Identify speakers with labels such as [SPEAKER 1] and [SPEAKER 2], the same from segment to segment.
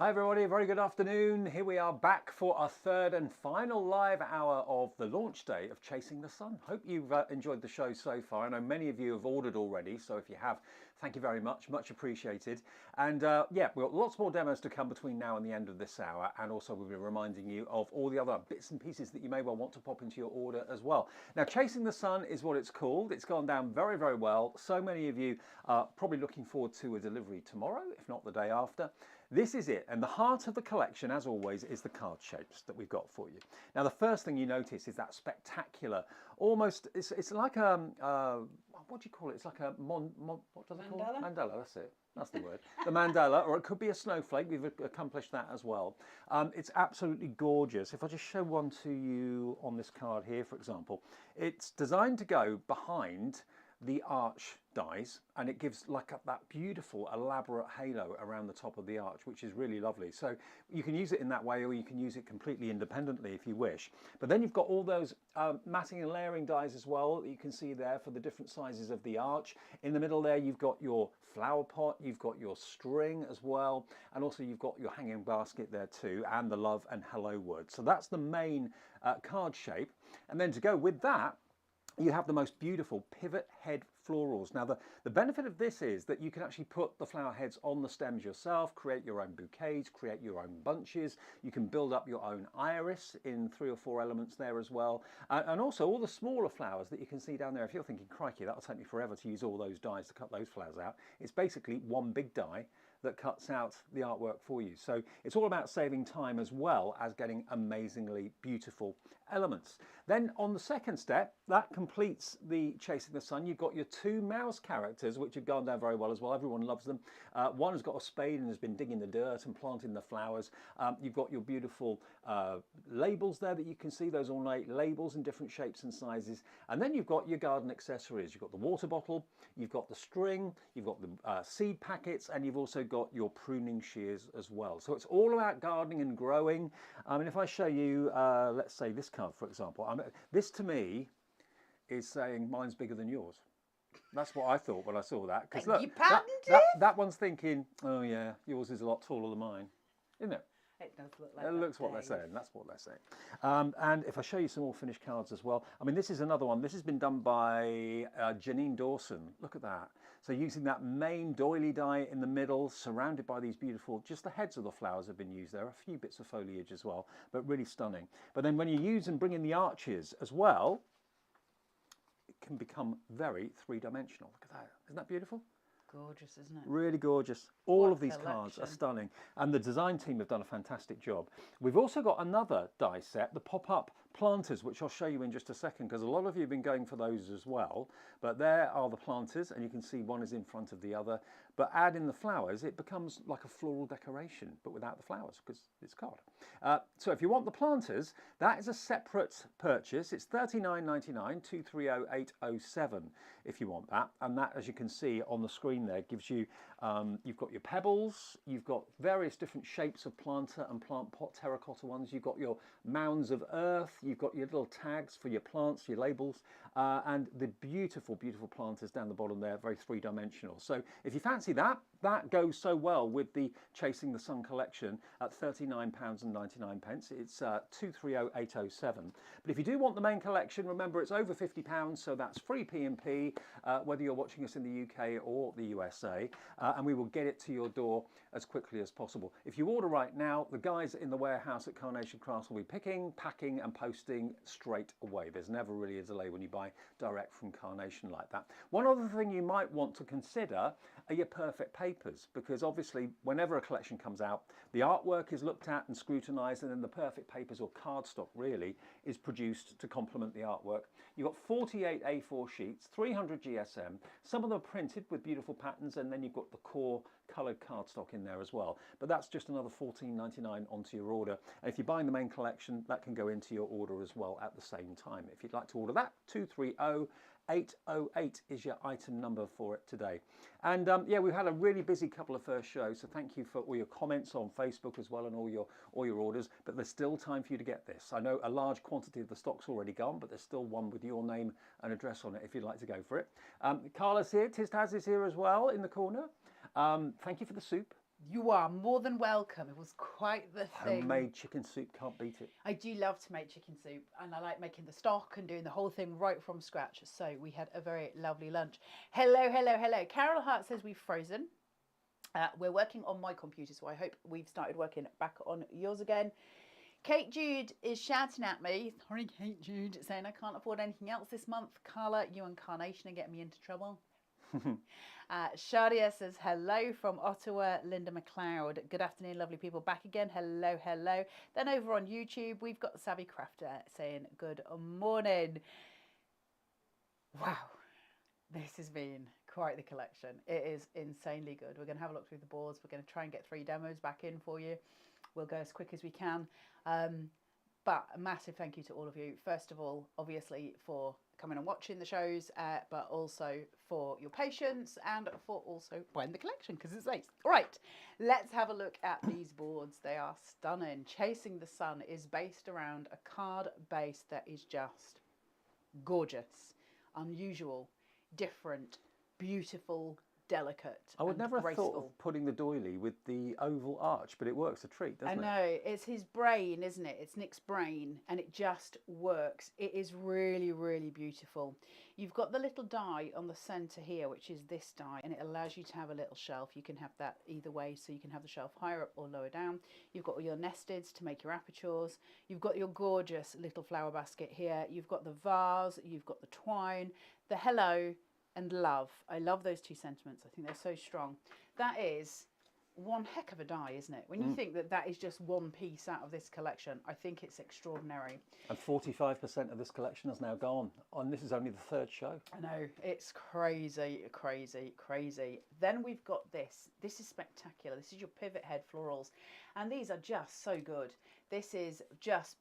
[SPEAKER 1] Hi everybody, a very good afternoon. Here we are back for our third and final live hour of the launch day of Chasing the Sun. Hope you've enjoyed the show so far. I know many of you have ordered already, so if you have, thank you very much, much appreciated. And yeah, we've got lots more demos to come between now and the end of this hour, and also we'll be reminding you of all the other bits and pieces that you may well want to pop into your order as well. Now, Chasing the Sun is what it's called. It's gone down very, very well. So many of you are probably looking forward to a delivery tomorrow, if not the day after. This is it, and the heart of the collection, as always, is the card shapes that we've got for you. Now, the first thing you notice is that spectacular, almost, it's like a, what do you call it? It's like a, what do they call it? Mandala, that's it. That's the word. The mandala, or it could be a snowflake. We've accomplished that as well. It's absolutely gorgeous. If I just show one to you on this card here, for example, it's designed to go behind the arch dies, and it gives like that beautiful elaborate halo around the top of the arch, which is really lovely. So you can use it in that way, or you can use it completely independently if you wish. But then you've got all those matting and layering dies as well that you can see there for the different sizes of the arch. In the middle there you've got your flower pot, you've got your string as well, and also you've got your hanging basket there too, and the love and hello word. So that's the main card shape. And then to go with that, you have the most beautiful pivot head florals. Now the benefit of this is that you can actually put the flower heads on the stems yourself, create your own bouquets, create your own bunches. You can build up your own iris in 3 or 4 elements there as well. And also all the smaller flowers that you can see down there. If you're thinking, crikey, that'll take me forever to use all those dies to cut those flowers out. It's basically one big die that cuts out the artwork for you. So it's all about saving time as well as getting amazingly beautiful elements. Then on the second step, that completes the Chasing the Sun. You've got your 2 mouse characters, which have gone down very well as well. Everyone loves them. One has got a spade and has been digging the dirt and planting the flowers. You've got your beautiful labels there that you can see, those ornate labels in different shapes and sizes. And then you've got your garden accessories. You've got the water bottle, you've got the string, you've got the seed packets, and you've also got your pruning shears as well. So it's all about gardening and growing. And if I show you, let's say this card, for example, this to me is saying mine's bigger than yours. That's what I thought when I saw that. Because look, that one's thinking, oh yeah, yours is a lot taller than mine, isn't it?
[SPEAKER 2] It does look like
[SPEAKER 1] that. It looks what they're saying. That's what they're saying. And if I show you some more finished cards as well, I mean, this is another one. This has been done by Janine Dawson. Look at that. So using that main doily die in the middle, surrounded by these beautiful, just the heads of the flowers have been used there. A few bits of foliage as well, but really stunning. But then when you use and bring in the arches as well, it can become very 3-dimensional. Look at that. Isn't that beautiful?
[SPEAKER 2] Gorgeous, isn't it?
[SPEAKER 1] Really gorgeous. All of these cards are stunning, and the design team have done a fantastic job. We've also got another die set, the pop-up planters, which I'll show you in just a second, because a lot of you have been going for those as well. But there are the planters, and you can see one is in front of the other. But add in the flowers, it becomes like a floral decoration, but without the flowers, because it's card. So if you want the planters, that is a separate purchase. It's $39.99, 230807 if you want that. And that, as you can see on the screen there, gives you, you've got your pebbles, you've got various different shapes of planter and plant pot, terracotta ones, you've got your mounds of earth, you've got your little tags for your plants, your labels, and the beautiful, beautiful planters down the bottom there, very 3-dimensional. So if you fancy that, that goes so well with the Chasing the Sun collection at £39.99. It's 230807. But if you do want the main collection, remember it's over £50, so that's free P&P, whether you're watching us in the UK or the USA, and we will get it to your door as quickly as possible. If you order right now, the guys in the warehouse at Carnation Crafts will be picking, packing and posting straight away. There's never really a delay when you buy direct from Carnation like that. One other thing you might want to consider are your perfect papers, because obviously whenever a collection comes out, the artwork is looked at and scrutinised, and then the perfect papers, or cardstock really, is produced to complement the artwork. You've got 48 A4 sheets, 300 GSM, some of them are printed with beautiful patterns, and then you've got the core coloured cardstock in there as well. But that's just another $14.99 onto your order. And if you're buying the main collection, that can go into your order as well at the same time. If you'd like to order that, 230808 is your item number for it today. And yeah, we've had a really busy couple of first shows, so thank you for all your comments on Facebook as well and all your orders. But there's still time for you to get this. I know a large quantity of the stock's already gone, but there's still one with your name and address on it if you'd like to go for it. Carla's here, Taz is here as well in the corner. Thank you for the soup.
[SPEAKER 2] You are more than welcome. It was quite the thing.
[SPEAKER 1] Homemade chicken soup, can't beat it.
[SPEAKER 2] I do love to make chicken soup, and I like making the stock and doing the whole thing right from scratch. So we had a very lovely lunch. Hello, hello, hello. Carol Hart says we've frozen. We're working on my computer, so I hope we've started working back on yours again. Kate Jude is shouting at me. Sorry, Kate Jude, saying I can't afford anything else this month. Carla, you and Carnation are getting me into trouble. Shadia says hello from Ottawa. Linda McLeod, good afternoon, lovely people, back again. Hello, hello. Then over on YouTube, we've got Savvy Crafter saying good morning. Wow, this has been quite the collection. It is insanely good. We're going to have a look through the boards. We're going to try and get 3 demos back in for you. We'll go as quick as we can. But a massive thank you to all of you. First of all, obviously, for coming and watching the shows, but also for your patience and for also buying the collection, because it's ace. All right, let's have a look at these boards. They are stunning. Chasing the Sun is based around a card base that is just gorgeous, unusual, different, beautiful, delicate.
[SPEAKER 1] I would never have
[SPEAKER 2] graceful.
[SPEAKER 1] thought of putting the doily with the oval arch, but it works a treat, doesn't it?
[SPEAKER 2] I know, it's his brain, isn't it? It's Nick's brain, and it just works. It is really, really beautiful. You've got the little die on the centre here, which is this die, and it allows you to have a little shelf. You can have that either way, so you can have the shelf higher up or lower down. You've got all your nesteds to make your apertures. You've got your gorgeous little flower basket here. You've got the vase, you've got the twine, the hello, and love. I love those 2 sentiments. I think they're so strong. That is one heck of a die, isn't it? When you think that that is just one piece out of this collection, I think it's extraordinary. And
[SPEAKER 1] 45% of this collection is now gone. And this is only the 3rd show.
[SPEAKER 2] I know, it's crazy, crazy, crazy. Then we've got this. This is spectacular. This is your pivot head florals. And these are just so good. This is just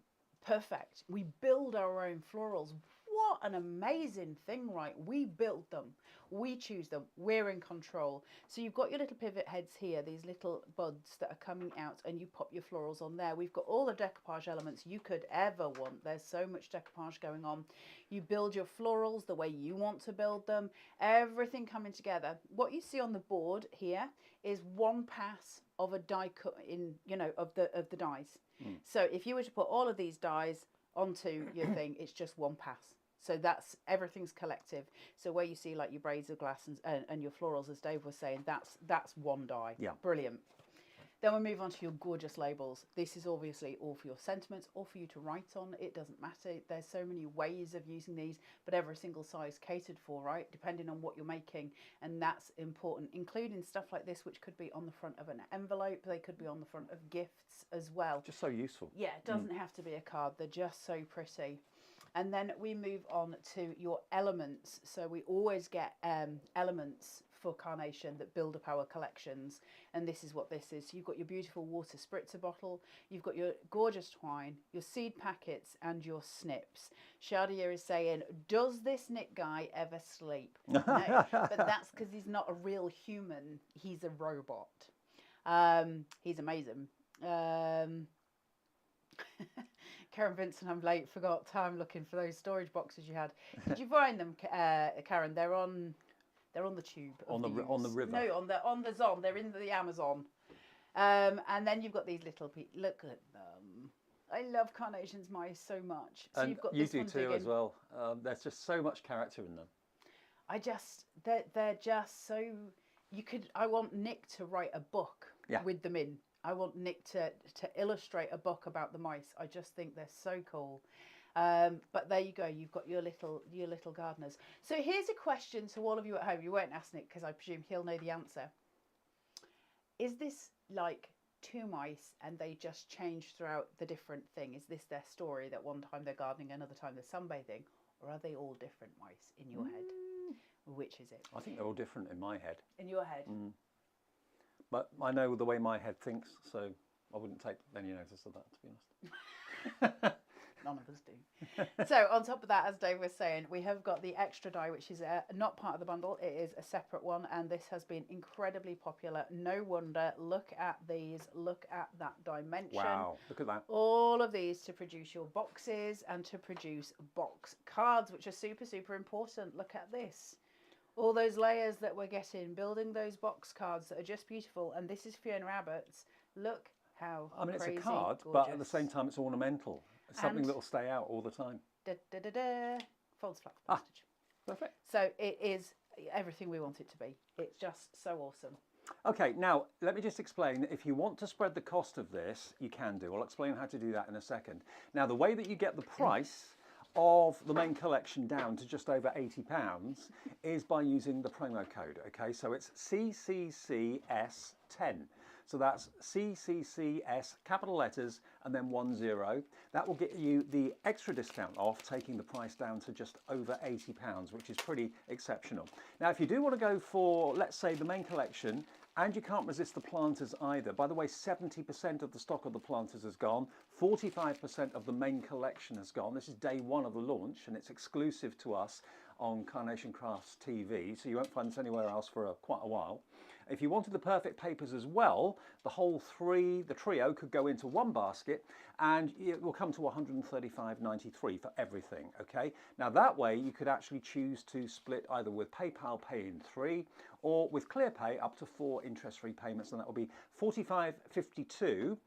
[SPEAKER 2] perfect. We build our own florals. What an amazing thing, right? We build them, we choose them, we're in control. So you've got your little pivot heads here, these little buds that are coming out, and you pop your florals on there. We've got all the decoupage elements you could ever want. There's so much decoupage going on. You build your florals the way you want to build them, everything coming together. What you see on the board here is one pass of a die cut in, you know, of the dies. So if you were to put all of these dies onto your thing, it's just one pass. So that's, everything's collective. So where you see like your braids of glass and your florals, as Dave was saying, that's one die.
[SPEAKER 1] Yeah.
[SPEAKER 2] Brilliant. Then we move on to your gorgeous labels. This is obviously all for your sentiments, all for you to write on. It doesn't matter. There's so many ways of using these, but every single size catered for, right? Depending on what you're making. And that's important, including stuff like this, which could be on the front of an envelope. They could be on the front of gifts as well.
[SPEAKER 1] Just so useful.
[SPEAKER 2] Yeah, it doesn't have to be a card. They're just so pretty. And then we move on to your elements. So we always get elements for Carnation that build up our collections. And this is what this is. So you've got your beautiful water spritzer bottle. You've got your gorgeous twine, your seed packets, and your snips. Shadia is saying, does this Nick guy ever sleep? No, but that's because he's not a real human. He's a robot. He's amazing. Karen Vincent, I'm late, forgot time looking for those storage boxes you had. Did you find them, Karen? They're on the tube.
[SPEAKER 1] On the river.
[SPEAKER 2] No, on the Zon. They're in the Amazon. And then you've got these little people. Look at them. I love Carnation's mice so much. So
[SPEAKER 1] and
[SPEAKER 2] you've got
[SPEAKER 1] you
[SPEAKER 2] this
[SPEAKER 1] do
[SPEAKER 2] one
[SPEAKER 1] too
[SPEAKER 2] digging.
[SPEAKER 1] as well. There's just so much character in them.
[SPEAKER 2] They're just so. I want Nick to write a book with them in. I want Nick to illustrate a book about the mice. I just think they're so cool. But there you go. You've got your little gardeners. So here's a question to all of you at home. You won't ask Nick because I presume he'll know the answer. Is this like 2 mice and they just change throughout the different thing? Is this their story that one time they're gardening, another time they're sunbathing? Or are they all different mice in your head? Which is it?
[SPEAKER 1] I think they're all different in my head.
[SPEAKER 2] In your head?
[SPEAKER 1] But I know the way my head thinks, so I wouldn't take any notice of that, to be honest.
[SPEAKER 2] None of us do. So on top of that, as Dave was saying, we have got the extra die, which is not part of the bundle. It is a separate one, and this has been incredibly popular. No wonder. Look at these. Look at that dimension.
[SPEAKER 1] Wow, look at that.
[SPEAKER 2] All of these to produce your boxes and to produce box cards, which are super, super important. Look at this. All those layers that we're getting, building those box cards that are just beautiful. And this is Fiona Abbott's. Look how
[SPEAKER 1] I mean, it's a
[SPEAKER 2] crazy
[SPEAKER 1] card,
[SPEAKER 2] gorgeous.
[SPEAKER 1] but at the same time, it's ornamental. It's something
[SPEAKER 2] And
[SPEAKER 1] that will stay out all the time.
[SPEAKER 2] Da, da, da, da, folds flat for postage.
[SPEAKER 1] Perfect.
[SPEAKER 2] So it is everything we want it to be. It's just so awesome.
[SPEAKER 1] Okay, now let me just explain that if you want to spread the cost of this, you can do. I'll explain how to do that in a second. Now, the way that you get the price of the main collection down to just over £80 is by using the promo code. Okay, so it's CCCS10. So that's CCCS, capital letters, and then 10. That will get you the extra discount off, taking the price down to just over £80, which is pretty exceptional. Now, if you do want to go for, let's say, the main collection, and you can't resist the planters either. By the way, 70% of the stock of the planters has gone. 45% of the main collection has gone. This is day one of the launch, and it's exclusive to us on Carnation Crafts TV, so you won't find this anywhere else for quite a while. If you wanted the perfect papers as well, the trio could go into one basket, and it will come to $135.93 for everything, okay? Now that way you could actually choose to split either with PayPal Pay in 3 or with ClearPay up to 4 interest-free payments, and that will be $45.52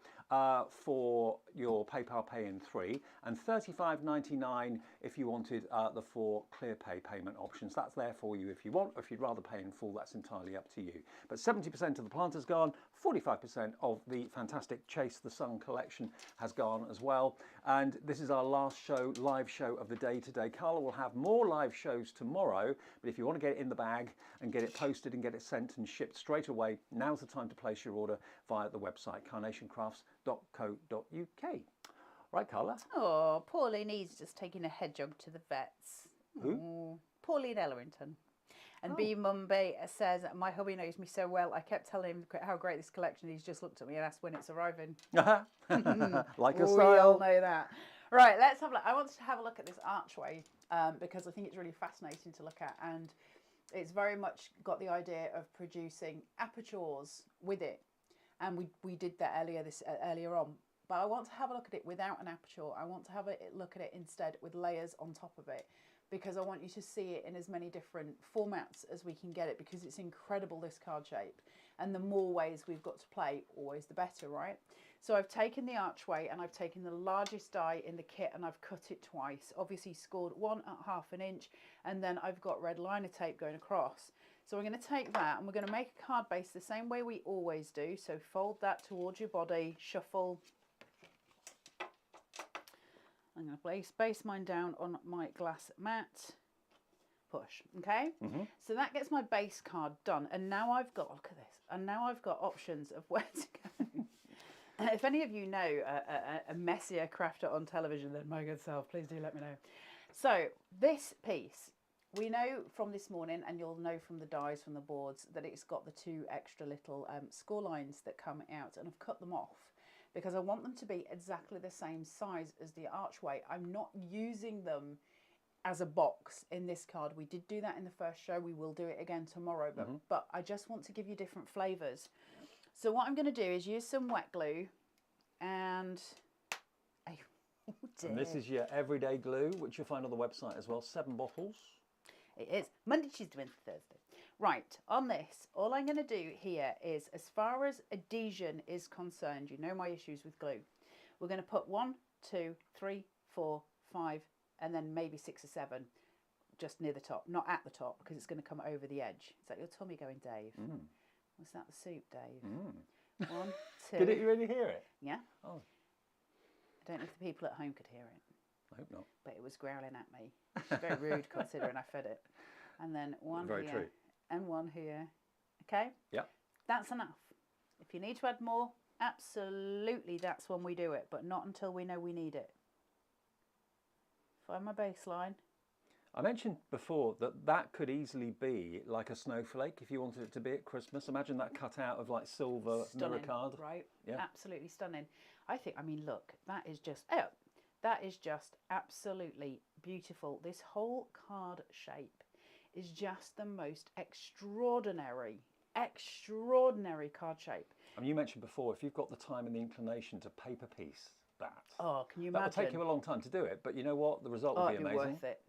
[SPEAKER 1] for your PayPal Pay in 3 and $35.99 if you wanted the 4 ClearPay payment options. That's there for you if you want, or if you'd rather pay in full, that's entirely up to you. But 70% of the planters gone, 45% of the fantastic Chase the Sun collection has gone as well. And this is our last show, live show of the day today. Carla will have more live shows tomorrow, but if you want to get it in the bag and get it posted and get it sent and shipped straight away, now's the time to place your order via the website, carnationcrafts.co.uk. Right, Carla?
[SPEAKER 2] Oh, Pauline is just taking a hedgehog to the vets.
[SPEAKER 1] Who?
[SPEAKER 2] Oh, Pauline Ellerington. And B Mumby says, my hubby knows me so well, I kept telling him how great this collection is. He's just looked at me and asked when it's arriving.
[SPEAKER 1] Like a
[SPEAKER 2] We
[SPEAKER 1] style.
[SPEAKER 2] all know that. Right, let's have a look. I want to have a look at this archway because I think it's really fascinating to look at. And it's very much got the idea of producing apertures with it. And we did that earlier on. But I want to have a look at it without an aperture. I want to have a look at it instead with layers on top of it, because I want you to see it in as many different formats as we can get it, because it's incredible, this card shape. And the more ways we've got to play, always the better, right? So I've taken the archway and I've taken the largest die in the kit and I've cut it twice. Obviously scored one at ½ an inch, and then I've got red liner tape going across. So we're going to take that and we're going to make a card base the same way we always do. So fold that towards your body, shuffle. I'm going to base mine down on my glass mat. Push, okay? So that gets my base card done. And now I've got, look at this, and now I've got options of where to go. If any of you know a messier crafter on television than my good self, please do let me know. So this piece, we know from this morning, and you'll know from the dies from the boards, that it's got the 2 extra little score lines that come out, and I've cut them off because I want them to be exactly the same size as the archway. I'm not using them as a box in this card. We did do that in the first show. We will do it again tomorrow, but I just want to give you different flavours. So what I'm going to do is use some wet glue and... Oh dear.
[SPEAKER 1] And this is your everyday glue, which you'll find on the website as well. 7 bottles.
[SPEAKER 2] It is Monday, Tuesday, Wednesday, Thursday. Right, on this, all I'm going to do here is, as far as adhesion is concerned, you know my issues with glue. We're going to put 1, 2, 3, 4, 5, and then maybe 6 or 7 just near the top. Not at the top, because it's going to come over the edge. Is that your tummy going, Dave? Was that the soup, Dave? 1, 2.
[SPEAKER 1] Did you really hear it?
[SPEAKER 2] Yeah.
[SPEAKER 1] Oh.
[SPEAKER 2] I don't know if the people at home could hear it.
[SPEAKER 1] I hope not.
[SPEAKER 2] But it was growling at me. It's very rude considering I fed it. And then 1
[SPEAKER 1] Very
[SPEAKER 2] here
[SPEAKER 1] true.
[SPEAKER 2] and 1 here. Okay?
[SPEAKER 1] Yep.
[SPEAKER 2] That's enough. If you need to add more, absolutely that's when we do it, but not until we know we need it. Find my baseline.
[SPEAKER 1] I mentioned before that that could easily be like a snowflake if you wanted it to be at Christmas. Imagine that cut out of like silver mirror card.
[SPEAKER 2] Right?
[SPEAKER 1] Yeah.
[SPEAKER 2] Absolutely stunning. I mean, look, that is just absolutely beautiful. This whole card shape is just the most extraordinary card shape.
[SPEAKER 1] I mean, you mentioned before, if you've got the time and the inclination to paper piece that.
[SPEAKER 2] Oh, can you imagine?
[SPEAKER 1] That will take you a long time to do it, but you know what? The result will be amazing.
[SPEAKER 2] It'd be worth it.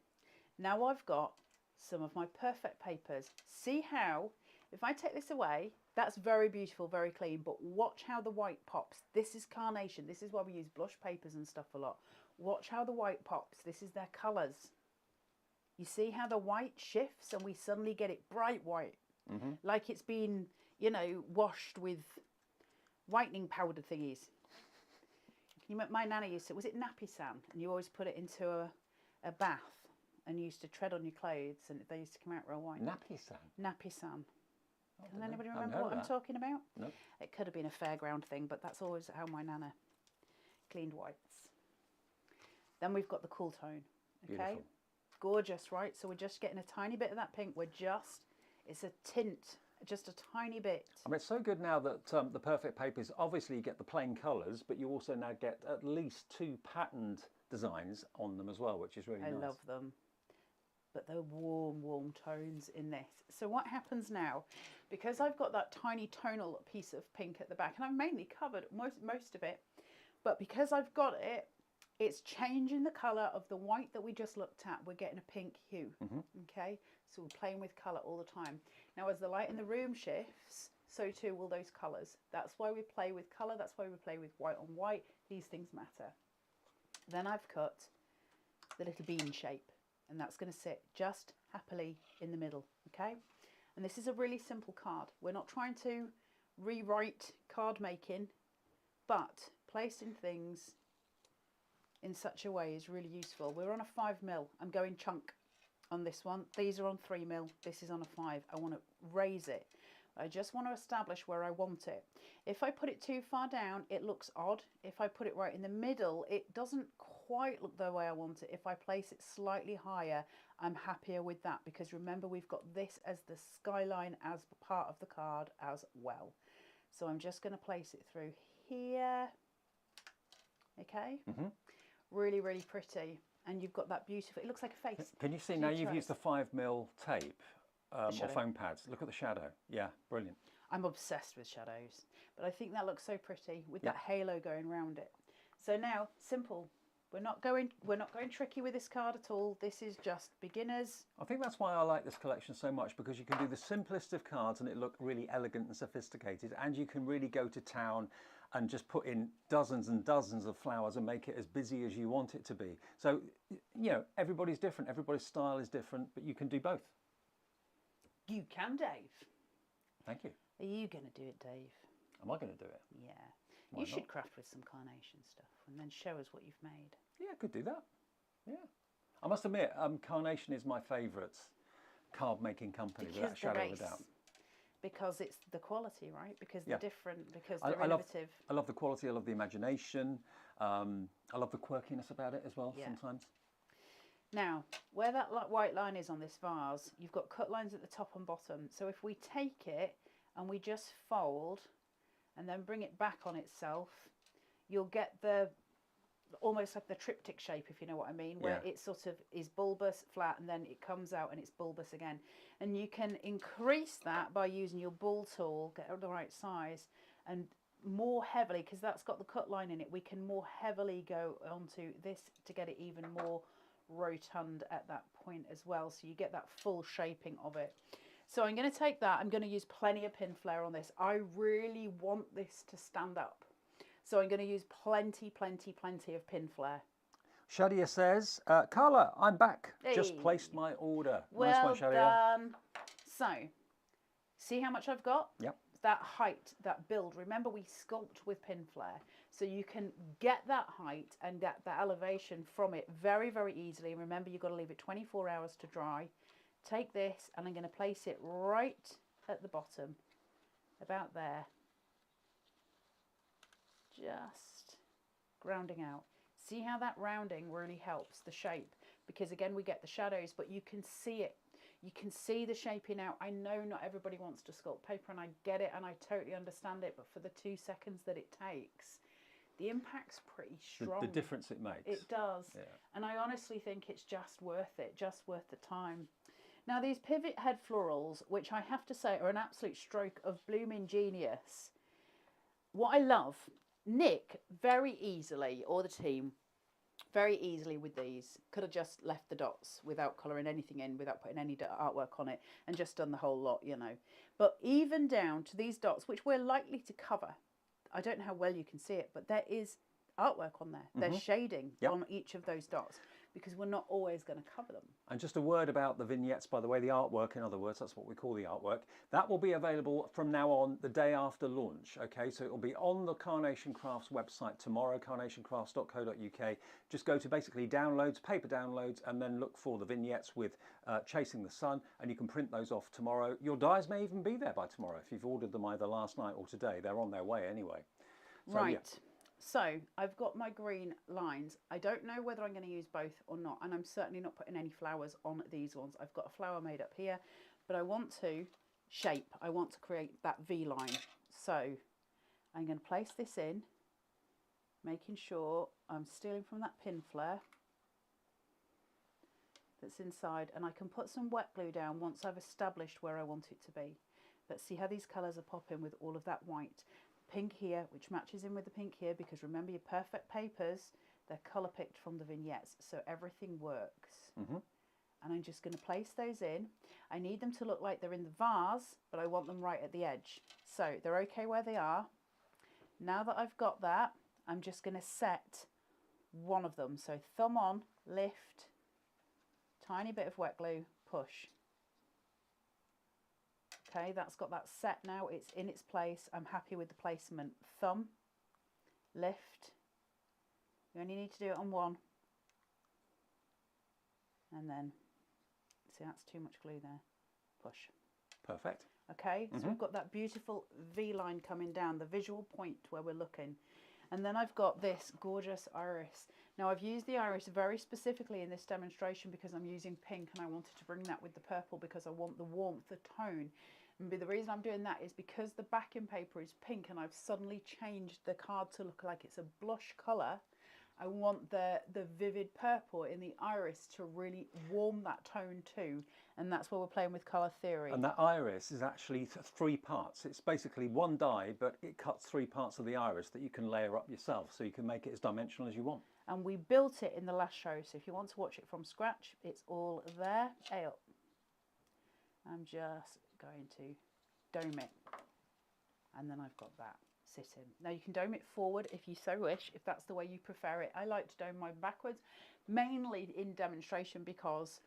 [SPEAKER 2] Now I've got some of my perfect papers. See how, if I take this away, that's very beautiful, very clean, but watch how the white pops. This is Carnation. This is why we use blush papers and stuff a lot. Watch how the white pops. This is their colours. You see how the white shifts and we suddenly get it bright white, like it's been, you know, washed with whitening powder thingies. My nana used to, was it nappy sand? And you always put it into a bath and you used to tread on your clothes and they used to come out real white.
[SPEAKER 1] Nappy sand?
[SPEAKER 2] Nappy sand.
[SPEAKER 1] Oh,
[SPEAKER 2] Can anybody remember what I'm talking about?
[SPEAKER 1] No.
[SPEAKER 2] It could have been a fairground thing, but that's always how my nana cleaned whites. Then we've got the cool tone. Okay.
[SPEAKER 1] Beautiful.
[SPEAKER 2] Gorgeous, right? So we're just getting a tiny bit of that pink. It's a tint, just a tiny bit.
[SPEAKER 1] I mean, it's so good now that the perfect papers, obviously you get the plain colours, but you also now get at least 2 patterned designs on them as well, which is really nice.
[SPEAKER 2] I love them. But they're warm, warm tones in this. So what happens now, because I've got that tiny tonal piece of pink at the back, and I've mainly covered most of it, but because I've got it, it's changing the colour of the white that we just looked at. We're getting a pink hue, okay? So we're playing with colour all the time. Now, as the light in the room shifts, so too will those colours. That's why we play with colour. That's why we play with white on white. These things matter. Then I've cut the little bean shape, and that's going to sit just happily in the middle, okay? And this is a really simple card. We're not trying to rewrite card making, but placing things in such a way is really useful. We're on a 5mm. I'm going chunk on this one. These are on 3mm. This is on a 5. I want to raise it. I just want to establish where I want it. If I put it too far down, it looks odd. If I put it right in the middle, it doesn't quite look the way I want it. If I place it slightly higher, I'm happier with that, because remember, we've got this as the skyline as part of the card as well. So I'm just going to place it through here. Okay. Really, really pretty. And you've got that beautiful, it looks like a face.
[SPEAKER 1] Can you see now you've used the 5mm tape or foam pads? Look at the shadow. Yeah, brilliant.
[SPEAKER 2] I'm obsessed with shadows, but I think that looks so pretty with that halo going around it. So now, simple. We're not going tricky with this card at all. This is just beginners.
[SPEAKER 1] I think that's why I like this collection so much, because you can do the simplest of cards and it look really elegant and sophisticated, and you can really go to town and just put in dozens and dozens of flowers and make it as busy as you want it to be. So, you know, everybody's different, everybody's style is different, but you can do both.
[SPEAKER 2] You can, Dave.
[SPEAKER 1] Thank you.
[SPEAKER 2] Are you going to do it, Dave?
[SPEAKER 1] Am I going to do it?
[SPEAKER 2] Yeah.
[SPEAKER 1] Why
[SPEAKER 2] you
[SPEAKER 1] not?
[SPEAKER 2] should craft with some Carnation stuff and then show us what you've made.
[SPEAKER 1] Yeah, I could do that. Yeah. I must admit, Carnation is my favourite card making company, without a shadow of a doubt.
[SPEAKER 2] Because it's the quality, right? Because they're different, because they're innovative.
[SPEAKER 1] I love the quality, I love the imagination. I love the quirkiness about it as well, sometimes.
[SPEAKER 2] Now, where that white line is on this vase, you've got cut lines at the top and bottom. So if we take it and we just fold and then bring it back on itself, you'll get the almost like the triptych shape, if you know what I mean, where it sort of is bulbous, flat, and then it comes out and it's bulbous again. And you can increase that by using your ball tool, get it the right size, and more heavily, because that's got the cut line in it, we can more heavily go onto this to get it even more rotund at that point as well, so you get that full shaping of it. So I'm going to take that, I'm going to use plenty of pin flare on this. I really want this to stand up. So I'm going to use plenty of pin flare.
[SPEAKER 1] Shadia says, Carla, I'm back.
[SPEAKER 2] Hey.
[SPEAKER 1] Just placed my order.
[SPEAKER 2] Well
[SPEAKER 1] nice one, Shadia.
[SPEAKER 2] done. So, see how much I've got?
[SPEAKER 1] Yep.
[SPEAKER 2] That height, that build. Remember, we sculpt with pin flare. So you can get that height and get that elevation from it very, very easily. Remember, you've got to leave it 24 hours to dry. Take this, and I'm going to place it right at the bottom, about there. Just grounding out. See how that rounding really helps the shape, because again we get the shadows, but you can see it. You can see the shaping out. I know not everybody wants to sculpt paper, and I get it, and I totally understand it, but for the 2 seconds that it takes, the impact's pretty strong.
[SPEAKER 1] The difference it makes.
[SPEAKER 2] It does.
[SPEAKER 1] Yeah.
[SPEAKER 2] And I honestly think it's just worth it, just worth the time. Now these pivot head florals, which I have to say are an absolute stroke of blooming genius. What I love, Nick very easily, or the team, very easily with these. Could have just left the dots without colouring anything in, without putting any artwork on it, and just done the whole lot, you know. But even down to these dots, which we're likely to cover, I don't know how well you can see it, but there is artwork on there. There's shading on each of those dots, because we're not always going to cover them.
[SPEAKER 1] And just a word about the vignettes, by the way, the artwork, in other words, that's what we call the artwork. That will be available from now on the day after launch, okay? So it will be on the Carnation Crafts website tomorrow, carnationcrafts.co.uk. Just go to basically downloads, paper downloads, and then look for the vignettes with Chasing the Sun, and you can print those off tomorrow. Your dies may even be there by tomorrow if you've ordered them either last night or today. They're on their way anyway. So,
[SPEAKER 2] right.
[SPEAKER 1] Yeah.
[SPEAKER 2] So I've got my green lines. I don't know whether I'm going to use both or not, and I'm certainly not putting any flowers on these ones. I've got a flower made up here, but I want to shape. I want to create that V line. So I'm going to place this in, making sure I'm stealing from that pin flare that's inside, and I can put some wet glue down once I've established where I want it to be. But see how these colours are popping with all of that white. Pink here, which matches in with the pink here, because remember, your perfect papers, they're colour picked from the vignettes, so everything works. And I'm just going to place those in. I need them to look like they're in the vase, but I want them right at the edge. So they're okay where they are. Now that I've got that, I'm just going to set one of them. So thumb on, lift, tiny bit of wet glue, push. Okay, that's got that set now. It's in its place. I'm happy with the placement. Thumb, lift. You only need to do it on one. And then, see, that's too much glue there. Push.
[SPEAKER 1] Perfect.
[SPEAKER 2] Okay, so we've got that beautiful V line coming down, the visual point where we're looking. And then I've got this gorgeous iris. Now I've used the iris very specifically in this demonstration because I'm using pink, and I wanted to bring that with the purple because I want the warmth, the tone. And the reason I'm doing that is because the backing paper is pink and I've suddenly changed the card to look like it's a blush colour. I want the vivid purple in the iris to really warm that tone too. And that's where we're playing with colour theory.
[SPEAKER 1] And that iris is actually three parts. It's basically one die, but it cuts three parts of the iris that you can layer up yourself, so you can make it as dimensional as you want.
[SPEAKER 2] And we built it in the last show, so if you want to watch it from scratch, it's all there. Hey up. I'm just going to dome it, and then I've got that sitting. Now you can dome it forward if you so wish, if that's the way you prefer it. I like to dome mine backwards, mainly in demonstration because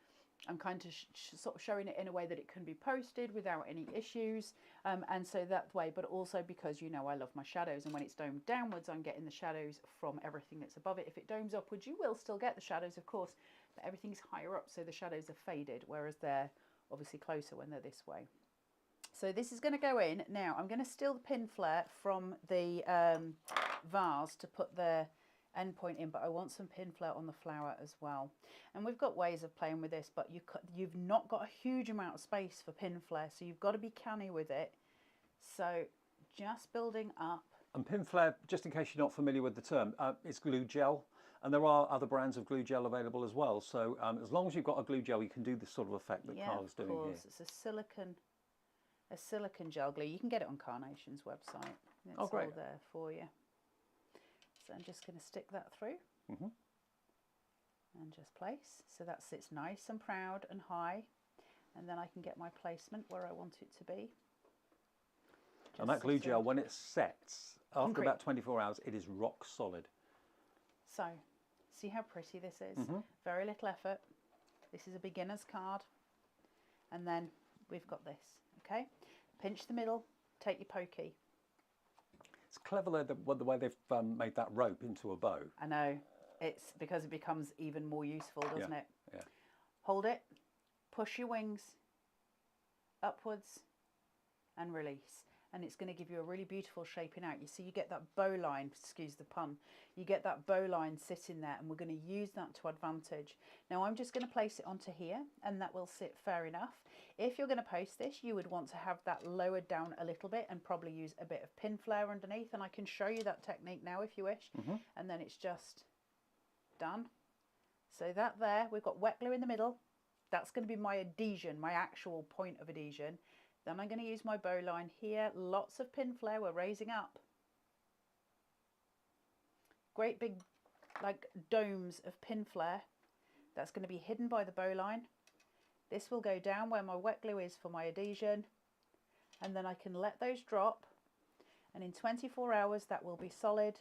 [SPEAKER 2] I'm kind of sort of showing it in a way that it can be posted without any issues, and so that way, but also because, you know, I love my shadows, and when it's domed downwards I'm getting the shadows from everything that's above it. If it domes upwards, you will still get the shadows, of course, but everything's higher up, so the shadows are faded, whereas they're obviously closer when they're this way. So this is going to go in. Now I'm going to steal the pin flare from the vase to put the end point in, but I want some pin flare on the flower as well. And we've got ways of playing with this, but you've not got a huge amount of space for pin flare, so you've got to be canny with it. So just building up. And
[SPEAKER 1] pin flare, just in case you're not familiar with the term, it's glue gel. And there are other brands of glue gel available as well. So as long as you've got a glue gel, you can do this sort of effect that Carla's doing here.
[SPEAKER 2] It's a silicone gel glue. You can get it on Carnation's website. It's all there for you. So I'm just going to stick that through and just place. So that sits nice and proud and high. And then I can get my placement where I want it to be.
[SPEAKER 1] And that glue gel, when it sets, after about 24 hours, it is rock solid.
[SPEAKER 2] So, see how pretty this is? Very little effort. This is a beginner's card. And then we've got this, okay? Pinch the middle, take your pokey.
[SPEAKER 1] It's clever the way they've made that rope into a bow.
[SPEAKER 2] I know. It's because it becomes even more useful, doesn't it?
[SPEAKER 1] Yeah.
[SPEAKER 2] Hold it, push your wings upwards and release. And it's going to give you a really beautiful shaping out. You see, you get that bow line, excuse the pun, you get that bow line sitting there, and we're going to use that to advantage. Now I'm just going to place it onto here, and that will sit fair enough. If you're going to post this, you would want to have that lowered down a little bit and probably use a bit of pin flare underneath, and I can show you that technique now if you wish. And then it's just done. So that there, we've got wet glue in the middle. That's going to be my adhesion, my actual point of adhesion. Then I'm going to use my bow line here. Lots of pin flare, we're raising up. Great big like domes of pin flare. That's going to be hidden by the bowline. This will go down where my wet glue is for my adhesion, and then I can let those drop, and in 24 hours that will be solid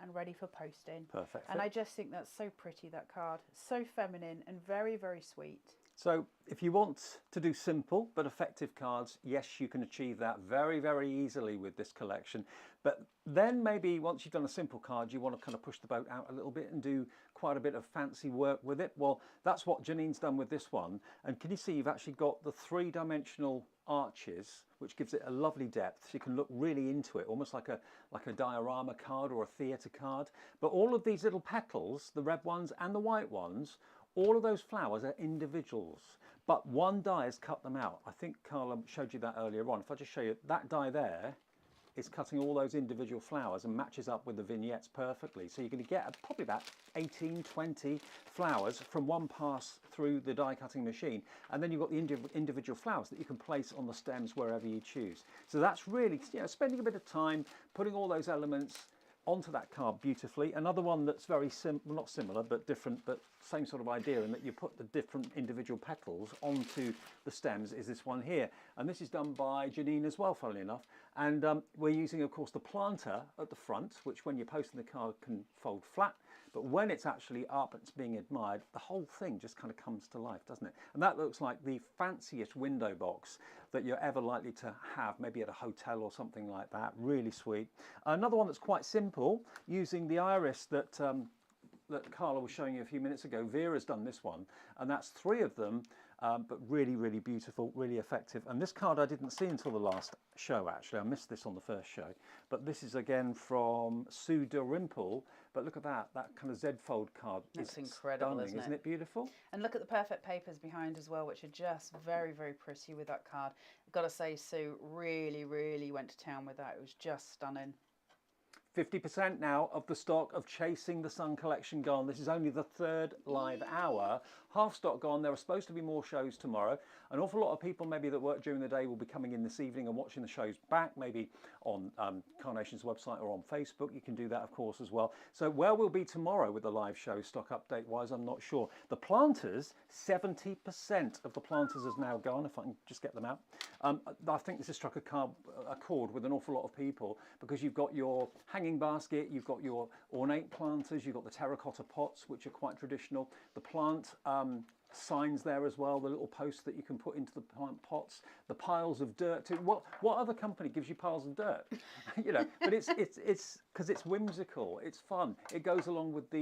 [SPEAKER 2] and ready for posting.
[SPEAKER 1] Perfect.
[SPEAKER 2] And I just think that's so pretty, that card. So feminine and very, very sweet.
[SPEAKER 1] So if you want to do simple but effective cards, yes, you can achieve that very, very easily with this collection. But then maybe once you've done a simple card, you want to kind of push the boat out a little bit and do quite a bit of fancy work with it. Well, that's what Janine's done with this one. And can you see you've actually got the three-dimensional arches, which gives it a lovely depth. So you can look really into it, almost like a diorama card or a theatre card. But all of these little petals, the red ones and the white ones, all of those flowers are individuals, but one die has cut them out. I think Carla showed you that earlier on. If I just show you, that die there is cutting all those individual flowers and matches up with the vignettes perfectly. So you're going to get probably about 18, 20 flowers from one pass through the die cutting machine. And then you've got the individual flowers that you can place on the stems wherever you choose. So that's really, you know, spending a bit of time putting all those elements onto that card beautifully. Another one that's very not similar but different, but same sort of idea, in that you put the different individual petals onto the stems, is this one here. And this is done by Janine as well, funnily enough. And we're using, of course, the planter at the front, which when you're posting the card can fold flat. But when it's actually up and it's being admired, the whole thing just kind of comes to life, doesn't it? And that looks like the fanciest window box that you're ever likely to have, maybe at a hotel or something like that. Really sweet. Another one that's quite simple, using the iris that that Carla was showing you a few minutes ago. Vera's done this one, and that's 3 of them, but really, really beautiful, really effective. And this card I didn't see until the last show, actually. I missed this on the first show. But this is again from Sue Dalrymple. But look at that kind of Z-fold card.
[SPEAKER 2] That's incredible,
[SPEAKER 1] stunning, isn't it beautiful?
[SPEAKER 2] And look at the perfect papers behind as well, which are just very, very pretty with that card. I've got to say, Sue really, really went to town with that. It was just stunning.
[SPEAKER 1] 50% now of the stock of Chasing the Sun collection gone. This is only the 3rd live hour. Half stock gone. There are supposed to be more shows tomorrow. An awful lot of people maybe that work during the day will be coming in this evening and watching the shows back, maybe on Carnation's website or on Facebook. You can do that, of course, as well. So where we'll be tomorrow with the live show, stock update wise, I'm not sure. The planters, 70% of the planters has now gone, if I can just get them out. I think this has struck a chord with an awful lot of people, because you've got your hanging basket, you've got your ornate planters, you've got the terracotta pots, which are quite traditional. The plant signs there as well, the little posts that you can put into the plant pots, the piles of dirt too. What other company gives you piles of dirt? You know, but it's because it's whimsical, it's fun. It goes along with the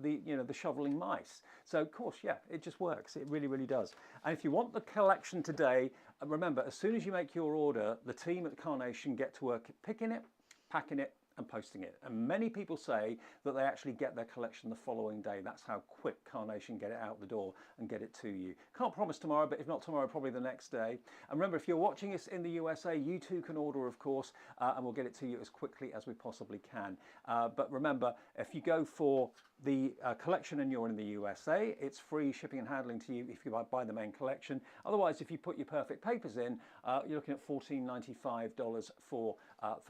[SPEAKER 1] you know, the shoveling mice. So of course, yeah, it just works. It really, really does. And if you want the collection today, remember, as soon as you make your order, the team at Carnation get to work picking it, packing it, and posting it. And many people say that they actually get their collection the following day. That's how quick Carnation get it out the door and get it to you. Can't promise tomorrow, but if not tomorrow, probably the next day. And remember, if you're watching us in the USA, you too can order, of course, and we'll get it to you as quickly as we possibly can. But remember, if you go for the collection and you're in the USA, it's free shipping and handling to you if you buy the main collection. Otherwise, if you put your perfect papers in, you're looking at $14.95 for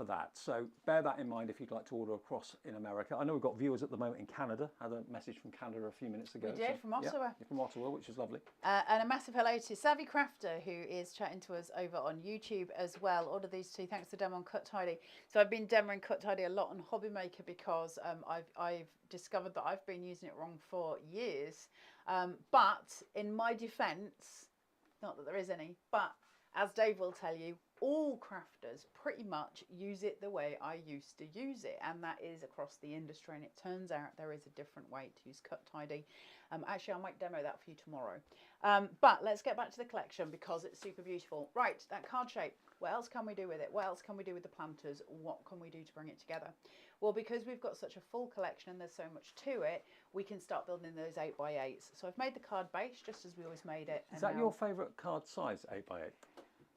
[SPEAKER 1] that. So bear that in mind if you'd like to order across in America. I know we've got viewers at the moment in Canada. I had a message from Canada a few minutes ago.
[SPEAKER 2] We did, from Ottawa.
[SPEAKER 1] Yeah, from Ottawa, which is lovely.
[SPEAKER 2] And a massive hello to Savvy Crafter, who is chatting to us over on YouTube as well. Order these 2. Thanks to Demo on Cut Tidy. So I've been demoing Cut Tidy a lot on Hobby Maker, because I've discovered that I've been using it wrong for years. But in my defence, not that there is any, but as Dave will tell you, all crafters pretty much use it the way I used to use it, and that is across the industry. And it turns out there is a different way to use Cut Tidy. Actually, I might demo that for you tomorrow. But let's get back to the collection, because it's super beautiful. Right, that card shape. What else can we do with it? What else can we do with the planters? What can we do to bring it together? Well, because we've got such a full collection and there's so much to it, we can start building those 8x8s. So I've made the card base just as we always made it.
[SPEAKER 1] Is that your favourite card size, 8x8?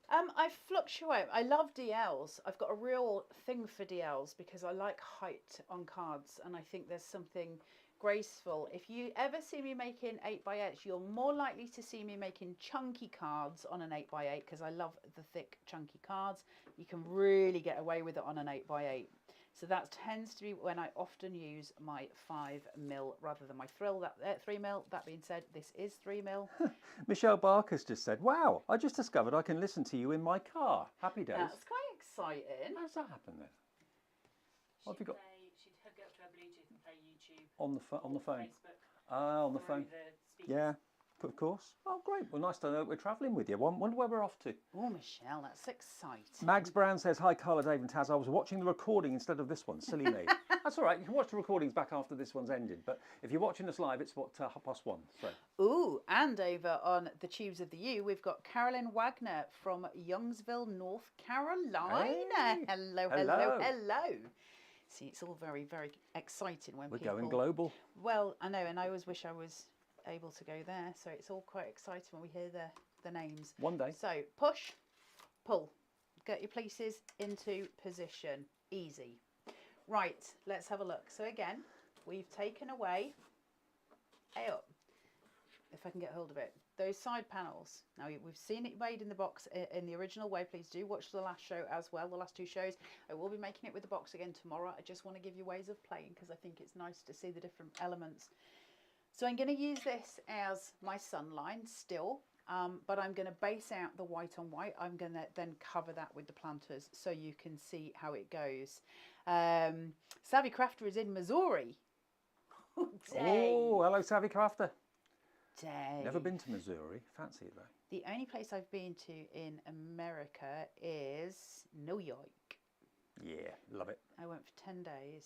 [SPEAKER 2] I fluctuate. I love DLs. I've got a real thing for DLs because I like height on cards, and I think there's something graceful. If you ever see me making 8x8s, you're more likely to see me making chunky cards on an 8x8, because I love the thick chunky cards. You can really get away with it on an 8x8. So that tends to be when I often use my 5mm rather than my 3mm. That being said, this is 3mm.
[SPEAKER 1] Michelle Barker's just said, wow, I just discovered I can listen to you in my car. Happy days.
[SPEAKER 2] That's quite exciting.
[SPEAKER 1] How's that happen then? What have you got?
[SPEAKER 3] She'd hook it up to her Bluetooth and play YouTube.
[SPEAKER 1] On the phone?
[SPEAKER 3] Facebook.
[SPEAKER 1] Ah, on the phone.
[SPEAKER 3] The speakers.
[SPEAKER 1] Yeah, of course. Oh, great. Well, nice to know that we're travelling with you. Wonder where we're off to.
[SPEAKER 2] Oh, Michelle, that's exciting.
[SPEAKER 1] Mags Brown says, hi, Carla, Dave and Taz. I was watching the recording instead of this one. Silly me. That's all right. You can watch the recordings back after this one's ended. But if you're watching us live, it's what, 1:30. So.
[SPEAKER 2] Ooh, and over on the Tubes of the U, we've got Carolyn Wagner from Youngsville, North Carolina.
[SPEAKER 1] Hey.
[SPEAKER 2] Hello, hello, hello. See, it's all very, very exciting when
[SPEAKER 1] We're
[SPEAKER 2] people...
[SPEAKER 1] going global.
[SPEAKER 2] Well, I know, and I always wish I was able to go there. So it's all quite exciting when we hear the names.
[SPEAKER 1] One day.
[SPEAKER 2] So push, pull. Get your pieces into position. Easy. Right, let's have a look. So again, we've taken away, up, if I can get hold of it, those side panels. Now, we've seen it made in the box in the original way. Please do watch the last show as well, the last two shows. I will be making it with the box again tomorrow. I just want to give you ways of playing because I think it's nice to see the different elements. So I'm going to use this as my sun line still, but I'm going to base out the white on white. I'm going to then cover that with the planters so you can see how it goes. Savvy Crafter is in Missouri.
[SPEAKER 1] Oh, hello, Savvy Crafter.
[SPEAKER 2] Dang.
[SPEAKER 1] Never been to Missouri. Fancy it though.
[SPEAKER 2] The only place I've been to in America is New York.
[SPEAKER 1] Yeah, love it.
[SPEAKER 2] I went for 10 days.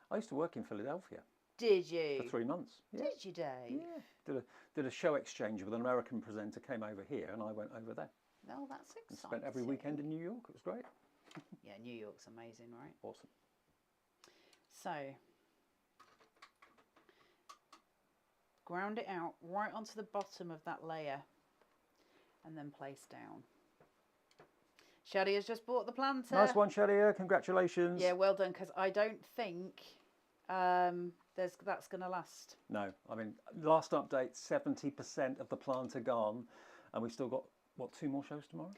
[SPEAKER 1] I used to work in Philadelphia.
[SPEAKER 2] Did you?
[SPEAKER 1] For 3 months. Yeah.
[SPEAKER 2] Did you, Dave?
[SPEAKER 1] Yeah. Did a show exchange with an American presenter, came over here, and I went over there.
[SPEAKER 2] Oh, that's exciting.
[SPEAKER 1] And spent every weekend in New York. It was great.
[SPEAKER 2] Yeah, New York's amazing, right?
[SPEAKER 1] Awesome.
[SPEAKER 2] So, ground it out right onto the bottom of that layer and then place down. Shadi has just bought the planter.
[SPEAKER 1] Nice one, Shadia. Congratulations.
[SPEAKER 2] Yeah, well done, because I don't think that's going to last.
[SPEAKER 1] No, I mean, last update, 70% of the planter gone, and we've still got, what, 2 more shows tomorrow?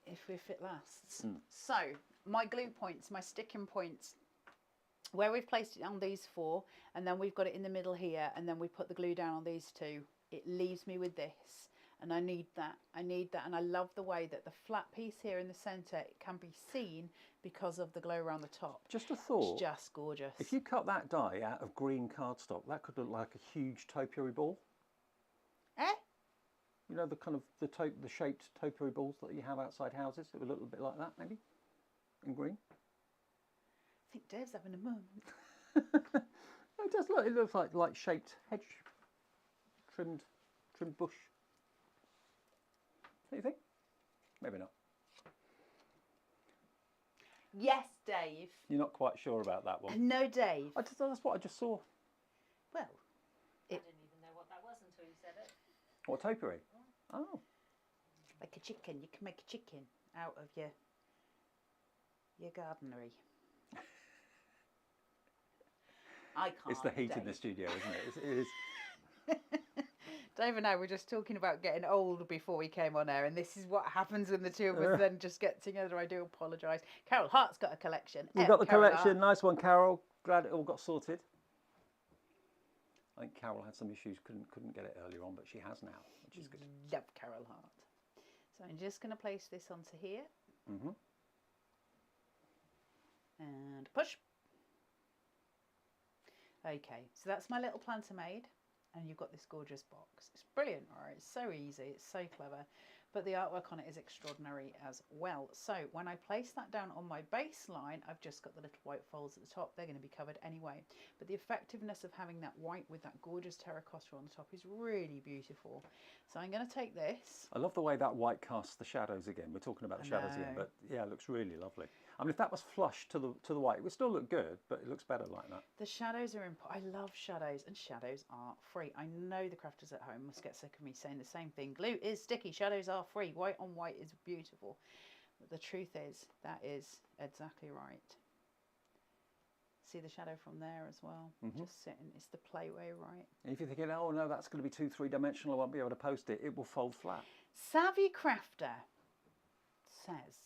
[SPEAKER 2] If it lasts. So, my glue points, my sticking points, where we've placed it on these 4, and then we've got it in the middle here, and then we put the glue down on these 2, it leaves me with this. And I need that, and I love the way that the flat piece here in the centre can be seen because of the glow around the top.
[SPEAKER 1] Just a thought.
[SPEAKER 2] It's just gorgeous.
[SPEAKER 1] If you cut that die out of green cardstock, that could look like a huge topiary ball.
[SPEAKER 2] Eh?
[SPEAKER 1] You know, the kind of the shaped topiary balls that you have outside houses? It would look a little bit like that, maybe, in green.
[SPEAKER 2] I think Dave's having a moment.
[SPEAKER 1] It does look. It looks like shaped hedge, trimmed bush. What do you think? Maybe not.
[SPEAKER 2] Yes, Dave.
[SPEAKER 1] You're not quite sure about that one.
[SPEAKER 2] No, Dave.
[SPEAKER 1] That's what I just saw.
[SPEAKER 2] Well,
[SPEAKER 3] I didn't even know what that was until you said it.
[SPEAKER 1] What, topiary? Oh.
[SPEAKER 2] like a chicken. You can make a chicken out of your gardenery. I can't.
[SPEAKER 1] It's the heat
[SPEAKER 2] Dave.
[SPEAKER 1] in the studio, isn't it? It is.
[SPEAKER 2] Dave and I were just talking about getting old before we came on air, and this is what happens when the two of us then just get together. I do apologise. Carol Hart's got a collection.
[SPEAKER 1] You've got the
[SPEAKER 2] Carol
[SPEAKER 1] collection.
[SPEAKER 2] Hart.
[SPEAKER 1] Nice one, Carol. Glad it all got sorted. I think Carol had some issues, couldn't get it earlier on, but she has now, which is good.
[SPEAKER 2] Love Carol Hart. So I'm just going to place this onto here.
[SPEAKER 1] Mm-hmm.
[SPEAKER 2] And push. Okay, so that's my little planter made. And you've got this gorgeous box. It's brilliant, right? It's so easy, it's so clever. But the artwork on it is extraordinary as well. So when I place that down on my baseline, I've just got the little white folds at the top. They're going to be covered anyway. But the effectiveness of having that white with that gorgeous terracotta on the top is really beautiful. So I'm going to take this.
[SPEAKER 1] I love the way that white casts the shadows again. We're talking about the shadows again, but yeah, it looks really lovely. I mean, if that was flush to the white, it would still look good, but it looks better like that.
[SPEAKER 2] The shadows are important. I love shadows, and shadows are free. I know the crafters at home must get sick of me saying the same thing. Glue is sticky, shadows are free. White on white is beautiful. But the truth is, that is exactly right. See the shadow from there as well? Just sitting, it's the play way, right?
[SPEAKER 1] And if you're thinking, oh no, that's going to be 2-3 dimensional, I won't be able to post it, it will fold flat.
[SPEAKER 2] Savvy Crafter says,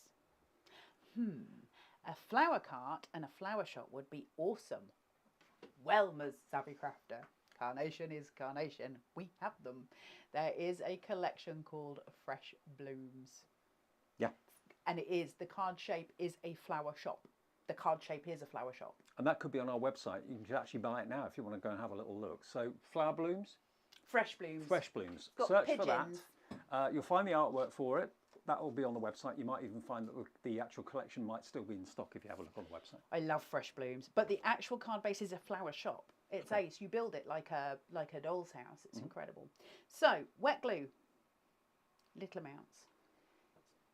[SPEAKER 2] A flower cart and a flower shop would be awesome. Well, Ms. Savvy Crafter, Carnation is Carnation. We have them. There is a collection called Fresh Blooms.
[SPEAKER 1] Yeah.
[SPEAKER 2] And the card shape is a flower shop. The card shape is a flower shop.
[SPEAKER 1] And that could be on our website. You can actually buy it now if you want to go and have a little look. So flower blooms?
[SPEAKER 2] Fresh Blooms.
[SPEAKER 1] Fresh Blooms.
[SPEAKER 2] Got
[SPEAKER 1] Search
[SPEAKER 2] pigeons.
[SPEAKER 1] for that. You'll find the artwork for it. That will be on the website. You might even find that the actual collection might still be in stock if you have a look on the website.
[SPEAKER 2] I love Fresh Blooms. But the actual card base is a flower shop. It's ace. You build it like a doll's house. It's incredible. So, wet glue. Little amounts.